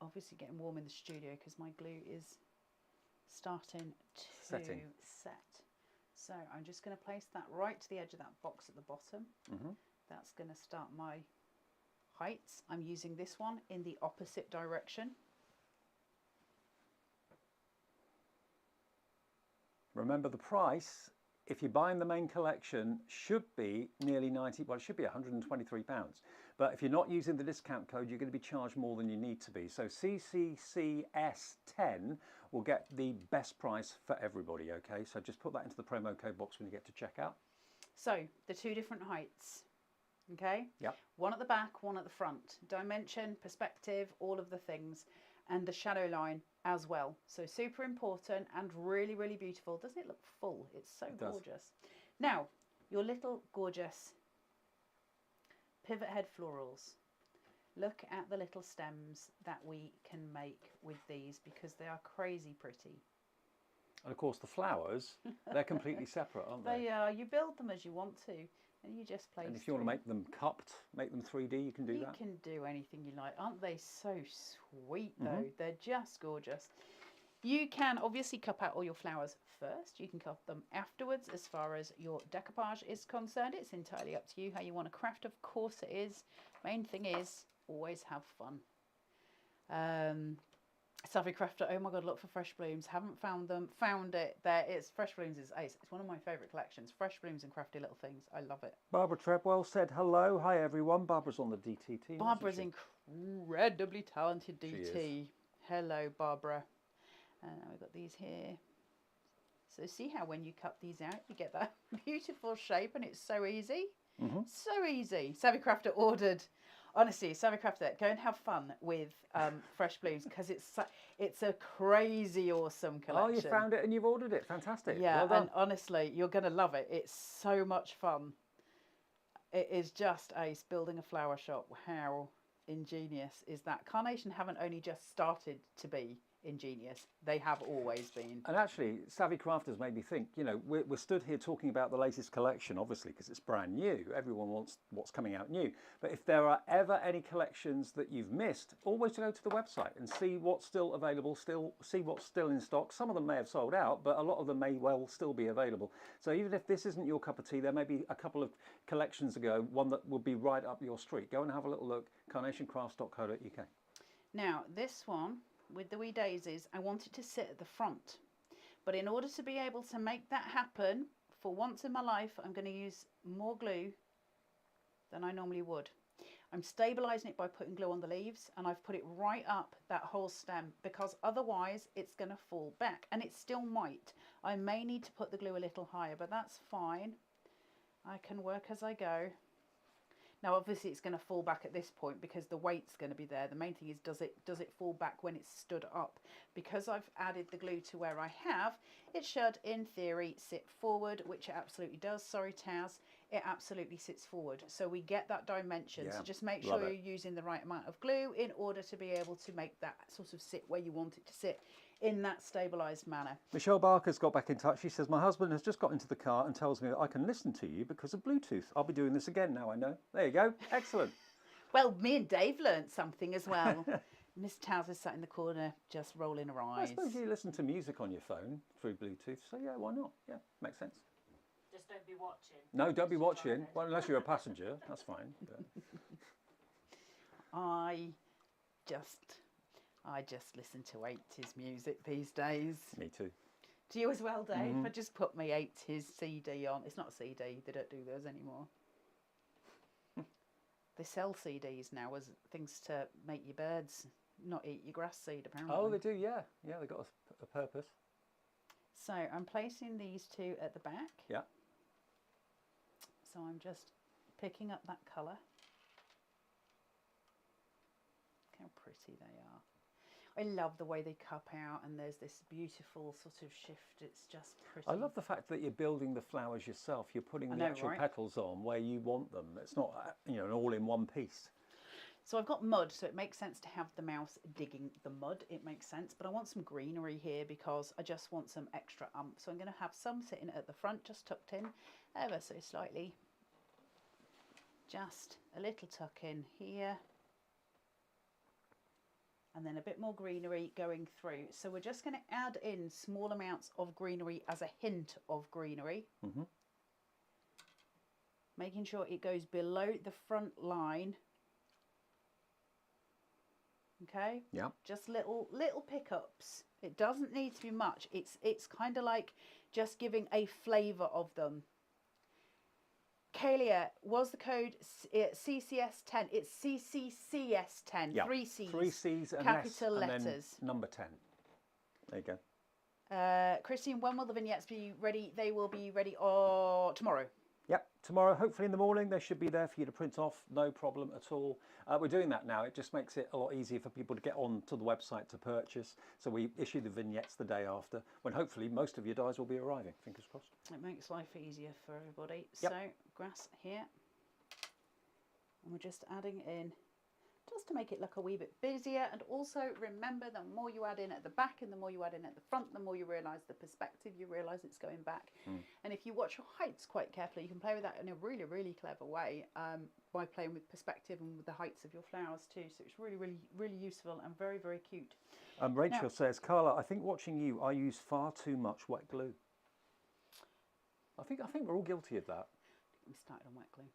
[SPEAKER 2] Obviously getting warm in the studio because my glue is starting to set. So I'm just going to place that right to the edge of that box at the bottom. That's going to start my heights. I'm using this one in the opposite direction.
[SPEAKER 1] Remember the price, if you're buying the main collection, should be nearly 90, well, it should be £123. But if you're not using the discount code, you're going to be charged more than you need to be. So CCCS10 will get the best price for everybody, okay? So just put that into the promo code box when you get to checkout.
[SPEAKER 2] So the two different heights, okay?
[SPEAKER 1] Yep.
[SPEAKER 2] One at the back, one at the front. Dimension, perspective, all of the things. And the shadow line as well. So super important and really, really beautiful. Doesn't it look full? It's so gorgeous. Now, your little gorgeous pivot head florals. Look at the little stems that we can make with these because they are crazy pretty.
[SPEAKER 1] And of course the flowers, they're completely separate, aren't they?
[SPEAKER 2] They are. You build them as you want to and you just place
[SPEAKER 1] And if you want to make them cupped, make them 3D, you can do that.
[SPEAKER 2] You can do anything you like. Aren't they so sweet though? They're just gorgeous. You can obviously cup out all your flowers first. You can cup them afterwards. As far as your decoupage is concerned, it's entirely up to you how you want to craft. Of course it is. Main thing is always have fun. Savvy Crafter, oh my god, look for Fresh Blooms. Haven't found them. Found it. There it's Fresh Blooms is ace. It's one of my favourite collections. Fresh Blooms and Crafty Little Things. I love it.
[SPEAKER 1] Barbara Treadwell said hello. Hi everyone. Barbara's on the DT team.
[SPEAKER 2] Barbara's incredibly talented DT. Hello Barbara. And we've got these here. So see how when you cut these out, you get that beautiful shape and it's so easy. So easy. Savvy Crafter ordered. Honestly, Savvy Crafter, go and have fun with Fresh Blooms because it's a crazy awesome collection.
[SPEAKER 1] Oh, you found it and you've ordered it. Fantastic.
[SPEAKER 2] Yeah,
[SPEAKER 1] well done.
[SPEAKER 2] and honestly, you're going to love it. It's so much fun. It is just ace building a flower shop. How ingenious is that? Carnation haven't only just started to be ingenious, they have always been.
[SPEAKER 1] And actually, Savvy Crafters made me think, you know, we're stood here talking about the latest collection, obviously, because it's brand new. Everyone wants what's coming out new. But if there are ever any collections that you've missed, always go to the website and see what's still available, see what's still in stock. Some of them may have sold out, but a lot of them may well still be available. So even if this isn't your cup of tea, there may be a couple of collections ago, one that would be right up your street. Go and have a little look, carnationcrafts.co.uk.
[SPEAKER 2] Now, this one, with the wee daisies, I want it to sit at the front. But in order to be able to make that happen, for once in my life, I'm going to use more glue than I normally would. I'm stabilising it by putting glue on the leaves, and I've put it right up that whole stem because otherwise it's going to fall back, and it still might. I may need to put the glue a little higher, but that's fine. I can work as I go. Now, obviously, it's going to fall back at this point because the weight's going to be there. The main thing is, does it fall back when it's stood up? Because I've added the glue to where I have, it should, in theory, sit forward, which it absolutely does. Sorry, Taz. It absolutely sits forward. So we get that dimension.
[SPEAKER 1] Yeah,
[SPEAKER 2] so just make sure you're using the right amount of glue in order to be able to make that sort of sit where you want it to sit in that stabilised manner.
[SPEAKER 1] Michelle Barker's got back in touch. She says, my husband has just got into the car and tells me that I can listen to you because of Bluetooth. I'll be doing this again now, I know. There you go. Excellent.
[SPEAKER 2] Well, me and Dave learnt something as well. Miss Taz is sat in the corner just rolling her eyes.
[SPEAKER 1] I suppose you listen to music on your phone through Bluetooth, so yeah, why not? Yeah, makes sense.
[SPEAKER 3] Just don't be watching.
[SPEAKER 1] No, don't be watching. Well, unless you're a passenger, that's fine. But...
[SPEAKER 2] I just listen to 80s music these days.
[SPEAKER 1] Me too.
[SPEAKER 2] Do you as well, Dave? I just put my 80s CD on. It's not a CD, they don't do those anymore. They sell CDs now as things to make your birds not eat your grass seed, apparently.
[SPEAKER 1] Oh, they do, yeah. Yeah, they've got a purpose.
[SPEAKER 2] So I'm placing these two at the back.
[SPEAKER 1] Yeah.
[SPEAKER 2] So I'm just picking up that colour. Look how pretty they are. I love the way they cup out, and there's this beautiful sort of shift. It's just pretty.
[SPEAKER 1] I love the fact that you're building the flowers yourself. You're putting the actual petals on where you want them. It's not, you know, an all-in-one piece.
[SPEAKER 2] So I've got mud, so it makes sense to have the mouse digging the mud. It makes sense, but I want some greenery here because I just want some extra umph. So I'm going to have some sitting at the front, just tucked in ever so slightly. Just a little tuck in here. And then a bit more greenery going through. So we're just going to add in small amounts of greenery as a hint of greenery.
[SPEAKER 1] Mm-hmm.
[SPEAKER 2] Making sure it goes below the front line. Okay?
[SPEAKER 1] Yeah.
[SPEAKER 2] Just little pickups. It doesn't need to be much. It's kind of like just giving a flavour of them. Kalia, was the code CCS10? It's CCCS10.
[SPEAKER 1] Yeah.
[SPEAKER 2] 3 C's.
[SPEAKER 1] 3 C's and
[SPEAKER 2] capital
[SPEAKER 1] S, and
[SPEAKER 2] letters.
[SPEAKER 1] then number 10. There you go.
[SPEAKER 2] Christine, when will the vignettes be ready? They will be ready tomorrow.
[SPEAKER 1] Yep, tomorrow, hopefully in the morning, they should be there for you to print off. No problem at all. We're doing that now. It just makes it a lot easier for people to get onto the website to purchase. So we issue the vignettes the day after, when hopefully most of your dies will be arriving. Fingers crossed.
[SPEAKER 2] It makes life easier for everybody.
[SPEAKER 1] Yep.
[SPEAKER 2] So, grass here. And we're just adding in, just to make it look a wee bit busier. And also remember, the more you add in at the back and the more you add in at the front, the more you realise the perspective, you realise it's going back. And if you watch your heights quite carefully, you can play with that in a really, really clever way by playing with perspective and with the heights of your flowers too. So it's really, really, really useful and very, very cute.
[SPEAKER 1] Rachel says, Carla, I think watching you, I use far too much wet glue. I think we're all guilty of that.
[SPEAKER 2] We started on wet glue.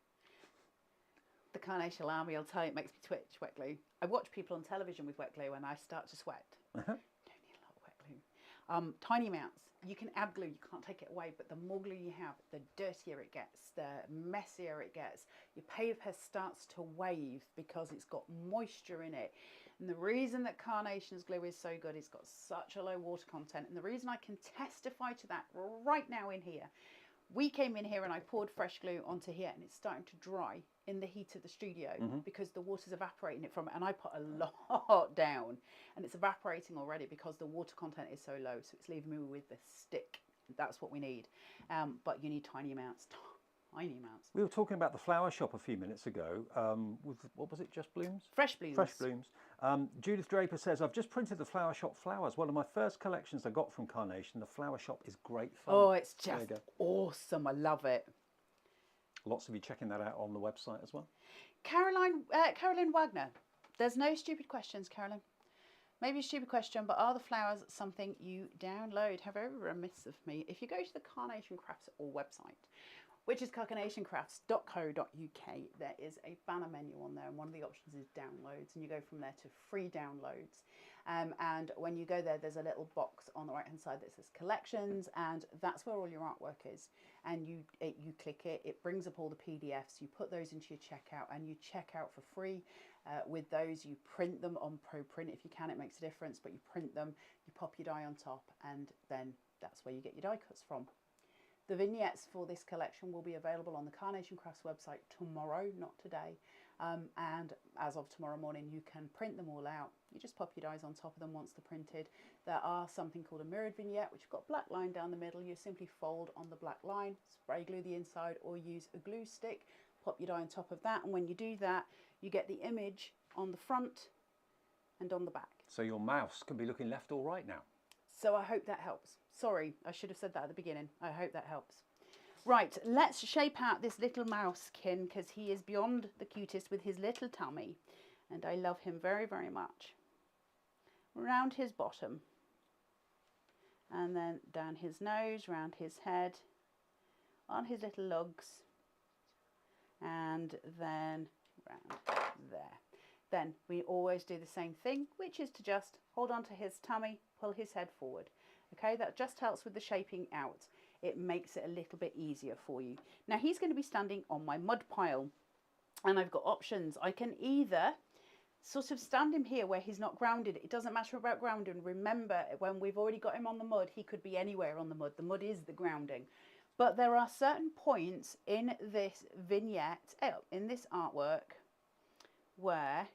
[SPEAKER 2] The Carnation Army, I'll tell you, it makes me twitch, wet glue. I watch people on television with wet glue and I start to sweat. Don't need a lot of wet glue. Tiny amounts. You can add glue, you can't take it away, but the more glue you have, the dirtier it gets, the messier it gets. Your paper starts to wave because it's got moisture in it. And the reason that Carnation's glue is so good, it's got such a low water content. And the reason I can testify to that right now in here, we came in here and I poured fresh glue onto here and it's starting to dry in the heat of the studio because the water's evaporating it from it. And I put a lot down and it's evaporating already because the water content is so low. So it's leaving me with the stick. That's what we need. But you need tiny amounts, tiny amounts.
[SPEAKER 1] We were talking about the flower shop a few minutes ago with, what was it, Just Blooms?
[SPEAKER 2] Fresh Blooms.
[SPEAKER 1] Fresh Blooms. Judith Draper says, I've just printed the flower shop flowers. One of my first collections I got from Carnation. The flower shop is great fun.
[SPEAKER 2] Oh, it's just awesome. I love it.
[SPEAKER 1] Lots of you checking that out on the website as well.
[SPEAKER 2] Caroline Wagner. There's no stupid questions, Caroline. Maybe a stupid question, but are the flowers something you download? How very remiss of me. If you go to the Carnation Crafts website, which is carnation.co.uk, there is a banner menu on there, and one of the options is downloads, and you go from there to free downloads. And when you go there, there's a little box on the right hand side that says collections, and that's where all your artwork is. And you click it, it brings up all the PDFs, you put those into your checkout, and you check out for free. With those, you print them on ProPrint if you can, it makes a difference, but you print them, you pop your die on top, and then that's where you get your die cuts from. The vignettes for this collection will be available on the Carnation Crafts website tomorrow, not today. And as of tomorrow morning, you can print them all out. You just pop your dies on top of them once they're printed. There are something called a mirrored vignette, which have got black line down the middle. You simply fold on the black line, spray glue the inside, or use a glue stick. Pop your die on top of that, and when you do that, you get the image on the front and on the back.
[SPEAKER 1] So your mouse can be looking left or right now.
[SPEAKER 2] So I hope that helps. Sorry, I should have said that at the beginning. I hope that helps. Right, let's shape out this little mousekin because he is beyond the cutest with his little tummy. And I love him very, very much. Round his bottom. And then down his nose, round his head, on his little lugs. And then round there. Then we always do the same thing, which is to just hold on to his tummy, pull his head forward. Okay, that just helps with the shaping out. It makes it a little bit easier for you. Now he's going to be standing on my mud pile, and I've got options. I can either sort of stand him here where he's not grounded. It doesn't matter about grounding. Remember, when we've already got him on the mud, he could be anywhere on the mud. The mud is the grounding. But there are certain points in this vignette, in this artwork, where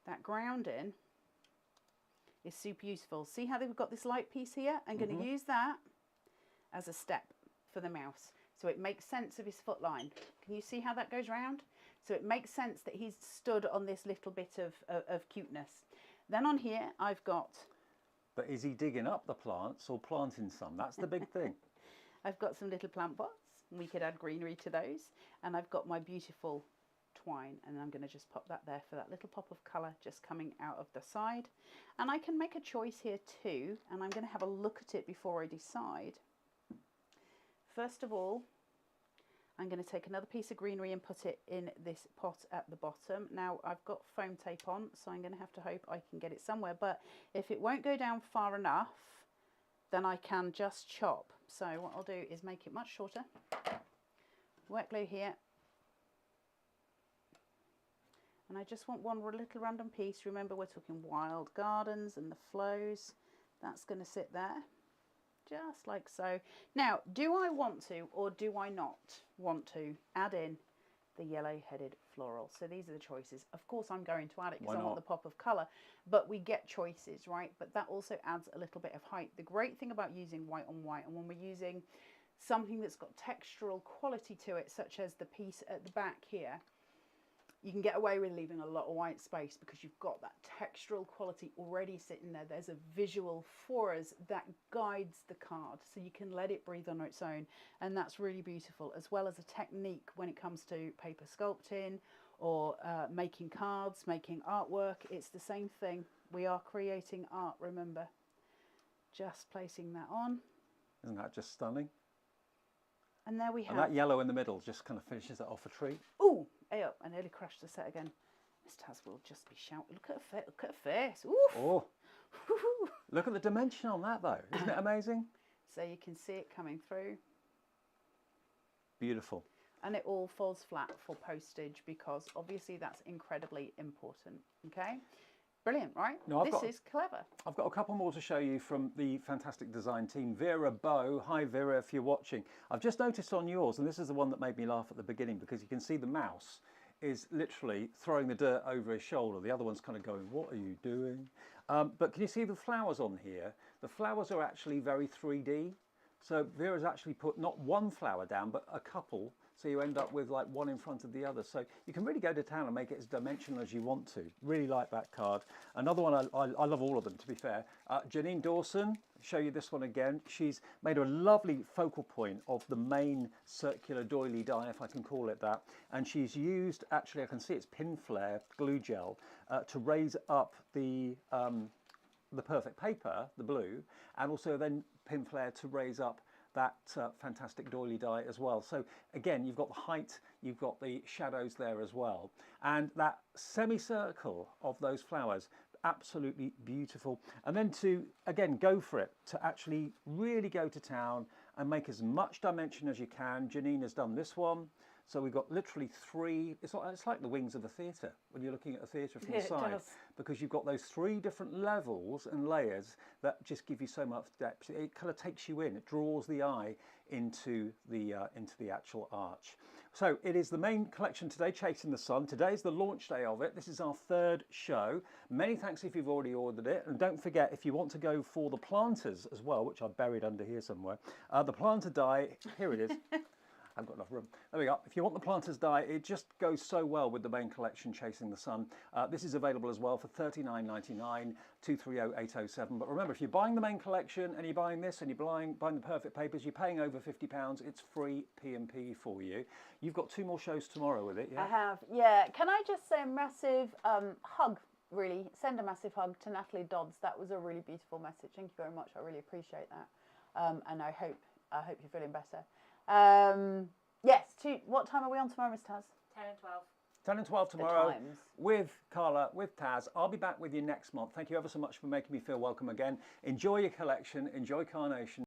[SPEAKER 2] that grounding is super useful. See how they've got this light piece here? I'm going to use that as a step for the mouse. So it makes sense of his foot line. Can you see how that goes round? So it makes sense that he's stood on this little bit of cuteness. Then on here, I've got...
[SPEAKER 1] But is he digging up the plants or planting some? That's the big thing.
[SPEAKER 2] I've got some little plant pots. We could add greenery to those. And I've got my beautiful twine. And I'm going to just pop that there for that little pop of colour just coming out of the side. And I can make a choice here too. And I'm going to have a look at it before I decide. First of all, I'm going to take another piece of greenery and put it in this pot at the bottom. Now I've got foam tape on, so I'm going to have to hope I can get it somewhere. But if it won't go down far enough, then I can just chop. So what I'll do is make it much shorter. Wet glue here. And I just want one little random piece. Remember, we're talking wild gardens and the flows. That's going to sit there. Just like so. Now, do I want to or do I not want to add in the yellow-headed floral? So these are the choices. Of course, I'm going to add it because I want the pop of colour, but we get choices, right? But that also adds a little bit of height. The great thing about using white on white, and when we're using something that's got textural quality to it, such as the piece at the back here, you can get away with leaving a lot of white space because you've got that textural quality already sitting there. There's a visual for us that guides the card, so you can let it breathe on its own, and that's really beautiful, as well as a technique when it comes to paper sculpting or making cards, making artwork. It's the same thing. We are creating art, remember. Just placing that on.
[SPEAKER 1] Isn't that just stunning?
[SPEAKER 2] And there we have.
[SPEAKER 1] And that yellow in the middle just kind of finishes it off a treat.
[SPEAKER 2] Ooh, hey up! I nearly crashed the set again. Miss Taz will just be shouting. Look at her, look at her face. Oof.
[SPEAKER 1] Oh, look at the dimension on that, though. Isn't it amazing?
[SPEAKER 2] So you can see it coming through.
[SPEAKER 1] Beautiful.
[SPEAKER 2] And it all falls flat for postage because obviously that's incredibly important. Okay. Brilliant, right?
[SPEAKER 1] No,
[SPEAKER 2] this is clever.
[SPEAKER 1] I've got a couple more to show you from the fantastic design team. Vera Bow. Hi, Vera, if you're watching. I've just noticed on yours, and this is the one that made me laugh at the beginning, because you can see the mouse is literally throwing the dirt over his shoulder. The other one's kind of going, what are you doing? But can you see the flowers on here? The flowers are actually very 3D. So Vera's actually put not one flower down, but a couple. So you end up with like one in front of the other. So you can really go to town and make it as dimensional as you want to. Really like that card. Another one, I love all of them, to be fair. Janine Dawson, show you this one again. She's made a lovely focal point of the main circular doily die, if I can call it that. And she's used, actually I can see it's pin flare glue gel, to raise up the perfect paper, the blue, and also then pin flare to raise up that fantastic doily die as well. So again, you've got the height, you've got the shadows there as well. And that semicircle of those flowers, absolutely beautiful. And then to, again, go for it, to actually really go to town and make as much dimension as you can. Janine has done this one. So we've got literally three, it's like the wings of a theatre when you're looking at a theatre from the side, because you've got those three different levels and layers that just give you so much depth. It kind of takes you in, it draws the eye into the actual arch. So it is the main collection today, Chasing the Sun. Today's the launch day of it. This is our third show. Many thanks if you've already ordered it. And don't forget, if you want to go for the planters as well, which I've buried under here somewhere, the planter die, here it is. I've got enough room. There we go. If you want the planter's die, it just goes so well with the main collection, Chasing the Sun. This is available as well for $39.99, 230807. But remember, if you're buying the main collection and you're buying this and you're buying the perfect papers, you're paying over £50. It's free P&P for you. You've got 2 more shows tomorrow with it, yeah?
[SPEAKER 2] I have, yeah. Can I just say a massive hug, really? Send a massive hug to Natalie Dodds. That was a really beautiful message. Thank you very much. I really appreciate that. And I hope you're feeling better. Yes, what time are we on tomorrow, Miss Taz?
[SPEAKER 3] 10 and 12.
[SPEAKER 1] 10 and 12 tomorrow with Carla, with Taz. I'll be back with you next month. Thank you ever so much for making me feel welcome again. Enjoy your collection, enjoy Carnation.